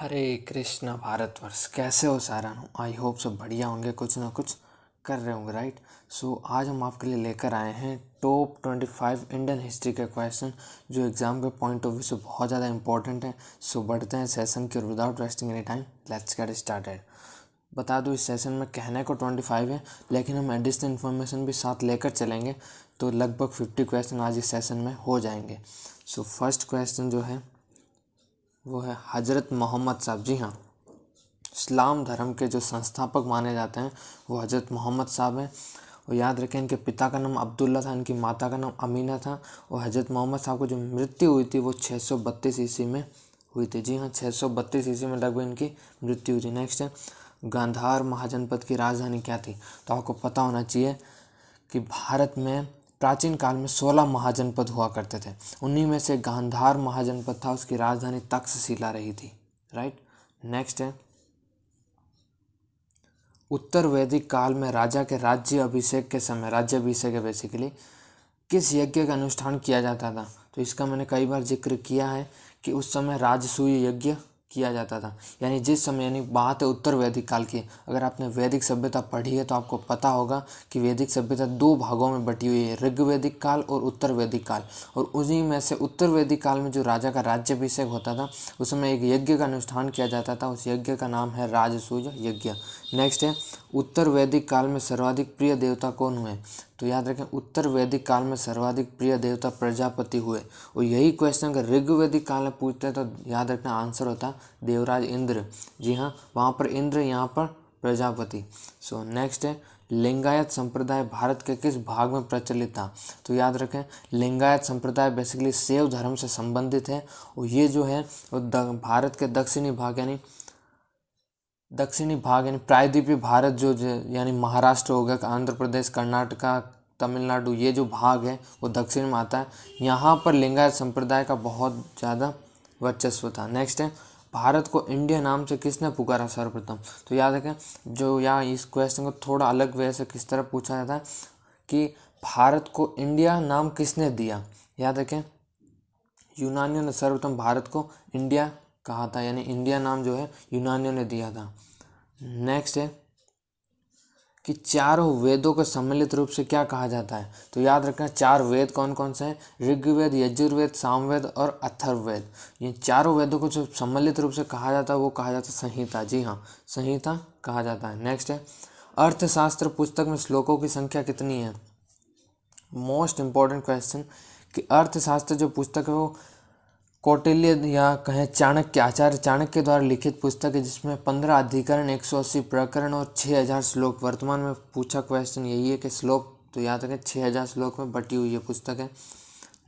हरे कृष्णा भारतवर्ष, कैसे हो सारा? आई होप सब बढ़िया होंगे, कुछ ना कुछ कर रहे होंगे, राइट। सो आज हम आपके लिए लेकर आए हैं टॉप 25 इंडियन हिस्ट्री के क्वेश्चन जो एग्जाम के पॉइंट ऑफ व्यू से बहुत ज़्यादा इंपॉर्टेंट है। सो बढ़ते हैं सेशन की, और without wasting any time let's get started. बता दूँ, इस सेशन में कहने को 25 है, लेकिन हम एडिशनल इन्फॉर्मेशन भी साथ लेकर चलेंगे, तो लगभग 50 क्वेश्चन आज इस सेशन में हो जाएंगे। सो फर्स्ट क्वेश्चन जो है वो है हज़रत मोहम्मद साहब। जी हाँ, इस्लाम धर्म के जो संस्थापक माने जाते हैं वो हज़रत मोहम्मद साहब हैं। और याद रखें, इनके पिता का नाम अब्दुल्ला था, इनकी माता का नाम अमीना था। और हज़रत मोहम्मद साहब को जो मृत्यु हुई थी वो 632 ईस्वी में हुई थी। जी हाँ, 632 ईस्वी में लगभग इनकी मृत्यु हुई थी। नेक्स्ट है, गांधार महाजनपद की राजधानी क्या थी? तो आपको पता होना चाहिए कि भारत में प्राचीन काल में 16 महाजनपद हुआ करते थे। उन्हीं में से गांधार महाजनपद था, उसकी राजधानी तक्षशिला रही थी, राइट। नेक्स्ट है, उत्तर वैदिक काल में राजा के राज्य अभिषेक के समय, राज्याभिषेक है बेसिकली, किस यज्ञ का अनुष्ठान किया जाता था? तो इसका मैंने कई बार जिक्र किया है कि उस समय राजसूय यज्ञ किया जाता था। यानी जिस समय, यानी बात है उत्तर वैदिक काल की। अगर आपने वैदिक सभ्यता पढ़ी है तो आपको पता होगा कि वैदिक सभ्यता दो भागों में बटी हुई है, ऋग वैदिक काल और उत्तर वैदिक काल। और उसी में से उत्तर वैदिक काल में जो राजा का राज्याभिषेक होता था, उस समय एक यज्ञ का अनुष्ठान किया जाता था। उस यज्ञ का नाम है राजसूय यज्ञ। नेक्स्ट है, उत्तर वैदिक काल में सर्वाधिक प्रिय देवता कौन हुए? तो याद रखें, उत्तर वैदिक काल में सर्वाधिक प्रिय देवता प्रजापति हुए। और यही क्वेश्चन अगर ऋग्वैदिक काल में पूछते हैं तो याद रखना आंसर होता देवराज इंद्र। जी हाँ, वहाँ पर इंद्र, यहाँ पर प्रजापति। सो नेक्स्ट है, लिंगायत संप्रदाय भारत के किस भाग में प्रचलित था? तो याद रखें, लिंगायत संप्रदाय बेसिकली शैव धर्म से संबंधित है। और ये जो है वो भारत के दक्षिणी भाग यानी प्रायद्वीपीय भारत यानी महाराष्ट्र हो गया, आंध्र प्रदेश, कर्नाटका, तमिलनाडु, ये जो भाग है वो दक्षिण में आता है। यहाँ पर लिंगायत संप्रदाय का बहुत ज़्यादा वर्चस्व था। नेक्स्ट है, भारत को इंडिया नाम से किसने पुकारा सर्वप्रथम? तो याद रखें, जो यहाँ इस क्वेश्चन को थोड़ा अलग वे से किस तरह पूछा जाता है कि भारत को इंडिया नाम किसने दिया? याद रखें, यूनानियों ने सर्वप्रथम भारत को इंडिया कहा था, यानी इंडिया नाम जो है यूनानियों ने दिया था। नेक्स्ट है कि चारों वेदों को सम्मिलित रूप से क्या कहा जाता है? तो याद रखना, चार वेद कौन कौन से हैं? ऋग्वेद, यजुर्वेद, सामवेद और अथर्ववेद। ये चारों वेदों को जो सम्मिलित रूप से कहा जाता है वो कहा जाता है संहिता। जी हाँ, संहिता कहा जाता है। नेक्स्ट है, अर्थशास्त्र पुस्तक में श्लोकों की संख्या कितनी है? मोस्ट इंपॉर्टेंट क्वेश्चन कि अर्थशास्त्र जो पुस्तक है वो कौटिल्य या कहें चाणक्य, आचार्य चाणक्य द्वारा लिखित पुस्तक है, जिसमें 15 अधिकरण, 180 प्रकरण और 6000 श्लोक। वर्तमान में पूछा क्वेश्चन यही है कि श्लोक, तो याद रखें 6000 श्लोक में बटी हुई ये पुस्तक है।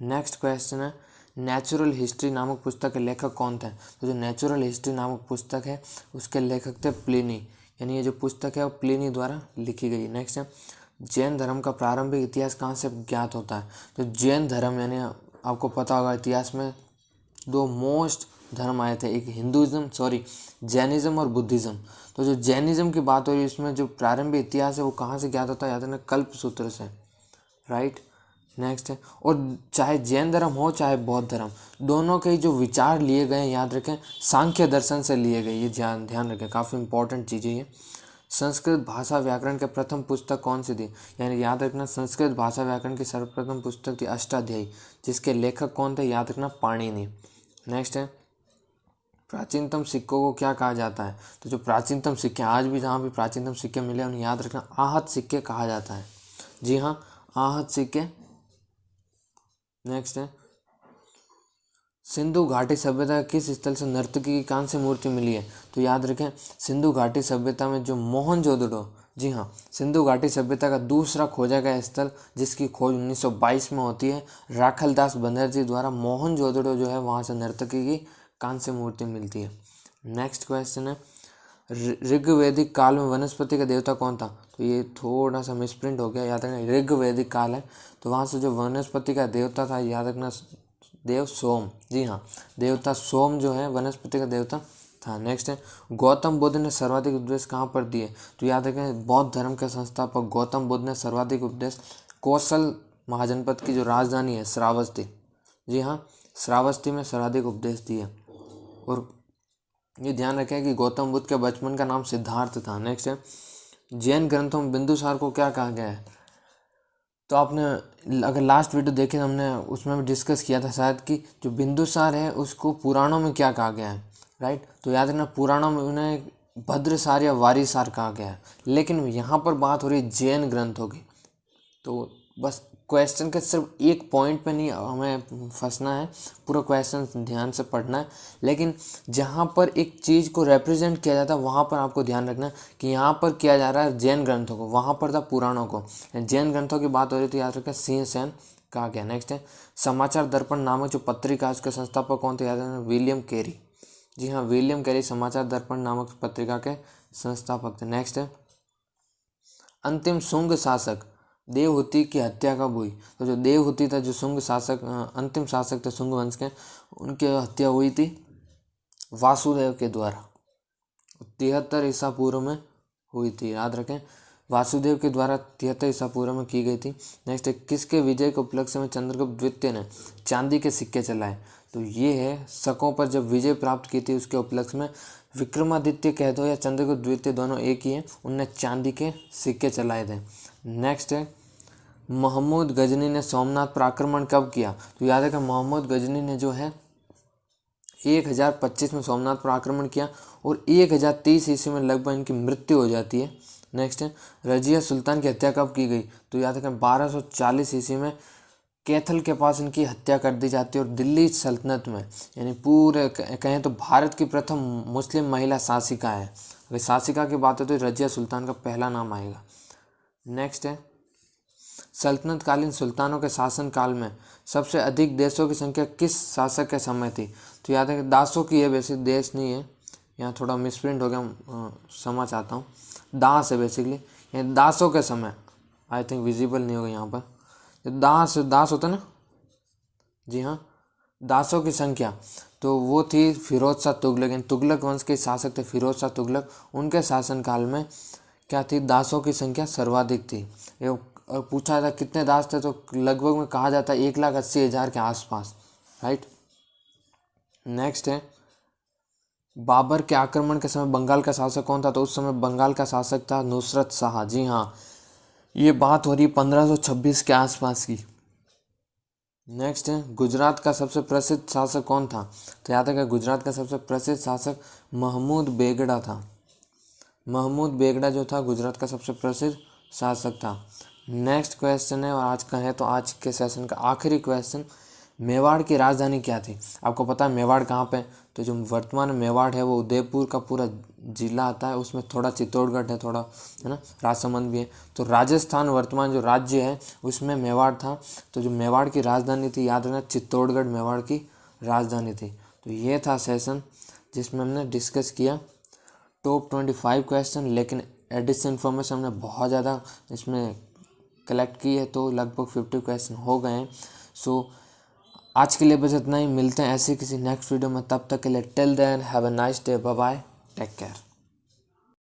नेक्स्ट क्वेश्चन है, नेचुरल हिस्ट्री नामक पुस्तक के लेखक कौन थे? तो जो नेचुरल हिस्ट्री नामक पुस्तक है उसके लेखक थे प्लिनी, यानी ये जो पुस्तक है वो प्लिनी द्वारा लिखी गई। नेक्स्ट है, जैन धर्म का प्रारंभिक इतिहास कहाँ से ज्ञात होता है? तो जैन धर्म, यानी आपको पता होगा इतिहास में दो मोस्ट धर्म आए थे, एक जैनिज्म और बुद्धिज़्म। तो जो जैनिज्म की बात हो रही है, इसमें जो प्रारंभिक इतिहास है वो कहाँ से ज्ञात होता है? याद रखना, कल्प सूत्र से, राइट। नेक्स्ट है, और चाहे जैन धर्म हो चाहे बौद्ध धर्म, दोनों के जो विचार लिए गए याद रखें सांख्य दर्शन से लिए गए। ये ध्यान रखें, काफ़ी इंपॉर्टेंट चीज़ें ये। संस्कृत भाषा व्याकरण के प्रथम पुस्तक कौन सी थी? यानी याद रखना, संस्कृत भाषा व्याकरण की सर्वप्रथम पुस्तक थी अष्टाध्यायी, जिसके लेखक कौन थे? याद रखना, पाणिनि। नेक्स्ट है, प्राचीनतम सिक्कों को क्या कहा जाता है? तो जो प्राचीनतम सिक्के आज भी, जहाँ भी प्राचीनतम सिक्के मिले उन्हें याद रखना आहत सिक्के कहा जाता है। जी हाँ, आहत सिक्के। नेक्स्ट है, सिंधु घाटी सभ्यता किस स्थल से नर्तकी की कांस्य मूर्ति मिली है? तो याद रखें, सिंधु घाटी सभ्यता में जो मोहनजोदड़ो, जी हाँ, सिंधु घाटी सभ्यता का दूसरा खोजा गया स्थल जिसकी खोज 1922 में होती है राखलदास बनर्जी द्वारा। मोहनजोदड़ो जो है वहाँ से नर्तकी की कांस्य मूर्ति मिलती है। नेक्स्ट क्वेश्चन है, ऋग्वैदिक काल में वनस्पति का देवता कौन था? तो ये थोड़ा सा मिसप्रिंट हो गया, याद रखना ऋग्वैदिक काल है, तो वहाँ से जो वनस्पति का देवता था याद रखना देव सोम। जी हाँ, देवता सोम जो है वनस्पति का देवता था। नेक्स्ट है, गौतम बुद्ध ने सर्वाधिक उपदेश कहाँ पर दिए? तो याद रखें, बौद्ध धर्म के संस्थापक गौतम बुद्ध ने सर्वाधिक उपदेश कौशल महाजनपद की जो राजधानी है श्रावस्ती, जी हाँ, श्रावस्ती में सर्वाधिक उपदेश दिए। और ये ध्यान रखें कि गौतम बुद्ध के बचपन का नाम सिद्धार्थ था। नेक्स्ट है, जैन ग्रंथों में बिंदुसार को क्या कहा गया है? तो आपने अगर लास्ट वीडियो देखे तो हमने उसमें भी डिस्कस किया था शायद कि जो बिंदुसार है उसको पुराणों में क्या कहा गया है, राइट। तो याद रखना, पुराणों में उन्हें भद्रसार या वारीसार कहा गया है, लेकिन यहाँ पर बात हो रही है जैन ग्रंथों की। तो बस क्वेश्चन के सिर्फ एक पॉइंट पे नहीं हमें फंसना है, पूरा क्वेश्चन ध्यान से पढ़ना है। लेकिन जहाँ पर एक चीज़ को रिप्रेजेंट किया जाता है वहाँ पर आपको ध्यान रखना है कि यहाँ पर किया जा रहा है जैन ग्रंथों को, वहाँ पर था पुराणों को। जैन ग्रंथों की बात हो रही थी, याद रखें सिंह सेन कहा गया। नेक्स्ट है, समाचार दर्पण नामक जो पत्रिका है उसके संस्थापक कौन थे? याद रखना, विलियम कैरी। जी हाँ, विलियम कैरी समाचार दर्पण नामक पत्रिका के संस्थापक थे। नेक्स्ट है, अंतिम शुंग शासक देवहूति की हत्या कब हुई? तो जो देवहूति था, जो शुंग शासक अंतिम शासक थे शुंग वंश के, उनकी हत्या हुई थी वासुदेव के द्वारा। 73 ईसा पूर्व में हुई थी, याद रखें, वासुदेव के द्वारा 73 ईसा पूर्व में की गई थी। नेक्स्ट है, किसके विजय के उपलक्ष्य में चंद्रगुप्त द्वितीय ने चांदी के सिक्के चलाए? तो ये है शकों पर जब विजय प्राप्त की थी उसके उपलक्ष्य में विक्रमादित्य कह दो या चंद्रगुप्त द्वितीय, दोनों एक ही है, उनने चांदी के सिक्के चलाए थे। नेक्स्ट है, महमूद गजनी ने सोमनाथ पर आक्रमण कब किया? तो याद है कि महमूद गजनी ने जो है 1025 में सोमनाथ पर आक्रमण किया और 1030 ईस्वी में लगभग इनकी मृत्यु हो जाती है। नेक्स्ट है, रजिया सुल्तान की हत्या कब की गई? तो याद रखें 1240 ईस्वी में कैथल के पास इनकी हत्या कर दी जाती है और दिल्ली सल्तनत में, यानी पूरे कहें तो भारत की प्रथम मुस्लिम महिला शासिका है। अगर शासिका की बात है तो रजिया सुल्तान का पहला नाम आएगा। नेक्स्ट है, सल्तनत कालीन सुल्तानों के शासनकाल में सबसे अधिक देशों की संख्या किस शासक के समय थी? तो याद है कि दासों की है, वैसे देश नहीं है, यहाँ थोड़ा मिसप्रिंट हो गया, समझ आता हूँ, दास है बेसिकली, ये दासों के समय, आई थिंक विजिबल नहीं होगा यहाँ पर, दास होता है ना, जी हाँ, दासों की संख्या, तो वो थी फिरोज शाह तुगलक, यानी तुगलक वंश के शासक थे फिरोज शाह तुगलक, उनके शासनकाल में क्या थी? दासों की संख्या सर्वाधिक थी। ये पूछा था कितने दास थे, तो लगभग में कहा जाता है 1,80,000 के आसपास, राइट। नेक्स्ट है, बाबर के आक्रमण के समय बंगाल का शासक कौन था? तो उस समय बंगाल का शासक था नुसरत शाह। जी हाँ, ये बात हो रही 1526 के आसपास की। नेक्स्ट है, गुजरात का सबसे प्रसिद्ध शासक कौन था? तो याद है कि गुजरात का सबसे प्रसिद्ध शासक महमूद बेगड़ा था। महमूद बेगड़ा जो था गुजरात का सबसे प्रसिद्ध शासक था। नेक्स्ट क्वेश्चन है, और आज का है तो आज के सेशन का आखिरी क्वेश्चन, मेवाड़ की राजधानी क्या थी? आपको पता है मेवाड़ कहाँ पे? तो जो वर्तमान मेवाड़ है वो उदयपुर का पूरा जिला आता है, उसमें थोड़ा चित्तौड़गढ़ है, थोड़ा है ना, राजसमंद भी है। तो राजस्थान वर्तमान जो राज्य है उसमें मेवाड़ था। तो जो मेवाड़ की राजधानी थी, याद रखना, चित्तौड़गढ़ मेवाड़ की राजधानी थी। तो ये था सेशन जिसमें हमने डिस्कस किया टॉप 25 क्वेश्चन, लेकिन एडिशन इन्फॉर्मेशन हमने बहुत ज़्यादा इसमें कलेक्ट की है, तो लगभग 50 क्वेश्चन हो गए हैं। सो आज के लिए बस इतना ही, मिलते हैं ऐसे किसी नेक्स्ट वीडियो में, तब तक के लिए till then have a nice day, bye bye, take care.